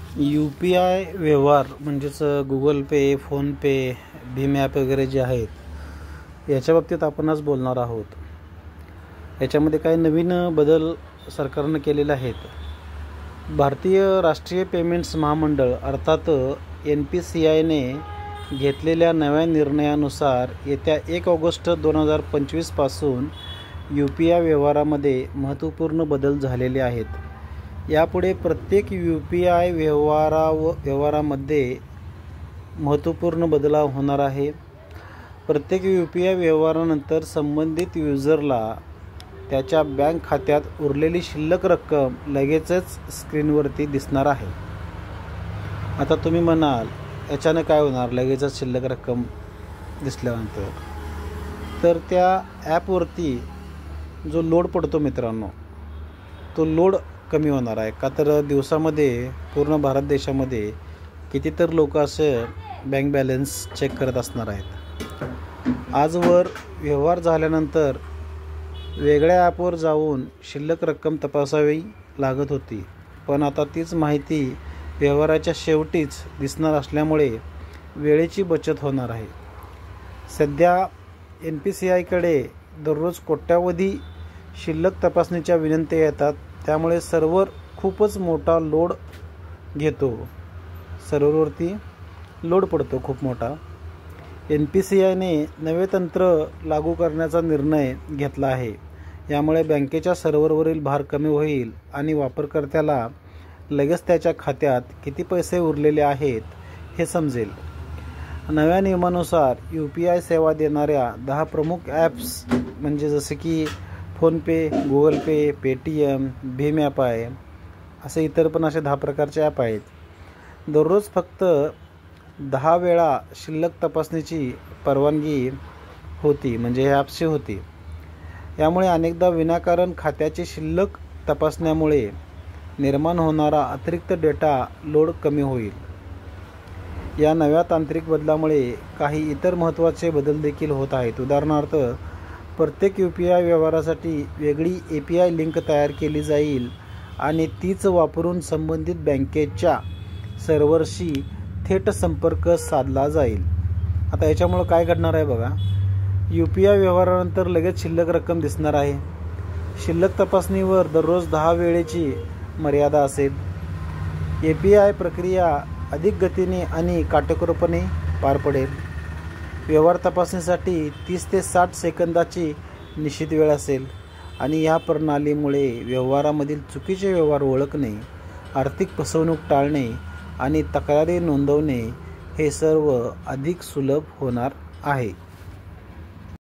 UPI व्यवहार म्हणजेच Google पे, PhonePe, Bhim app वगैरे जे आहेत याच्या बाबतीत आपण आज बोलणार आहोत. याच्यामध्ये काही नवीन बदल सरकारनं केलेले आहेत. भारतीय राष्ट्रीय पेमेंट्स महामंडळ अर्थात NPCIने घेतलेल्या नव्या निर्णयानुसार येत्या 1 ऑगस्ट 2025 पासून UPI व्यवहारामध्ये महत्त्वपूर्ण बदल झालेले आहेत. यापुढे प्रत्येक UPI व्यवहारामध्ये महत्त्वपूर्ण बदलाव होणार आहे. प्रत्येक UPI व्यवहारानंतर संबंधित युजरला त्याच्या बँक खात्यात उरलेली शिल्लक रक्कम लगेचच स्क्रीनवरती दिसणार आहे. आता तुम्ही म्हणाल याच्यानं काय होणार लगेचच शिल्लक रक्कम दिसल्यानंतर? तर त्या ॲपवरती जो लोड पडतो मित्रांनो, तो लोड कमी होणार आहे. का तर दिवसामध्ये पूर्ण भारत देशामध्ये किती तर लोक असे बँक बॅलन्स चेक करत असणार आहेत. आजवर व्यवहार झाल्यानंतर वेगळ्या ॲपवर जाऊन शिल्लक रक्कम तपासावी लागत होती, पण आता तीच माहिती व्यवहाराच्या शेवटीच दिसणार असल्यामुळे वेळेची बचत होणार आहे. सध्या NPCIकडे दररोज कोट्यावधी शिल्लक तपासणीच्या विनंत्या येतात, त्यामुळे सर्व्हर खूपच मोठा लोड घेतो. सर्व्हरवरती लोड पडतो खूप मोठा. NPCIने नवे तंत्र लागू करण्याचा निर्णय घेतला आहे. यामुळे बँकेच्या सर्व्हरवरील भार कमी होईल आणि वापरकर्त्याला लगेच त्याच्या खात्यात किती पैसे उरलेले आहेत हे समजेल. नव्या नियमानुसार UPI सेवा देणाऱ्या 10 प्रमुख ॲप्स म्हणजे जसे की फोनपे, गुगल पे, पेटीएम, भीम ॲप आहे, असे इतर पण असे 10 प्रकारचे ॲप आहेत. दररोज फक्त 10 वेळा शिल्लक तपासणीची परवानगी होती, म्हणजे ह्या ॲप्सची होती. यामुळे अनेकदा विनाकारण खात्याची शिल्लक तपासण्यामुळे निर्माण होणारा अतिरिक्त डेटा लोड कमी होईल. या नव्या तांत्रिक बदलामुळे काही इतर महत्त्वाचे बदल देखील होत आहेत. उदाहरणार्थ, प्रत्येक UPI व्यवहारासाठी वेगळी API लिंक तयार केली जाईल आणि तीच वापरून संबंधित बँकेच्या सर्व्हरशी थेट संपर्क साधला जाईल. आता याच्यामुळं काय घडणार आहे बघा. UPI व्यवहारानंतर लगेच शिल्लक रक्कम दिसणार आहे. शिल्लक तपासणीवर दररोज 10 वेळेची मर्यादा असेल. API प्रक्रिया अधिक गतीने आणि काटेकोरपणे पार पडेल. व्यवहार तपासणीसाठी 30 ते 60 सेकंदाची निश्चित वेळ असेल आणि या प्रणालीमुळे व्यवहारामधील चुकीचे व्यवहार ओळखणे, आर्थिक फसवणूक टाळणे आणि तक्रारी नोंदवणे हे सर्व अधिक सुलभ होणार आहे.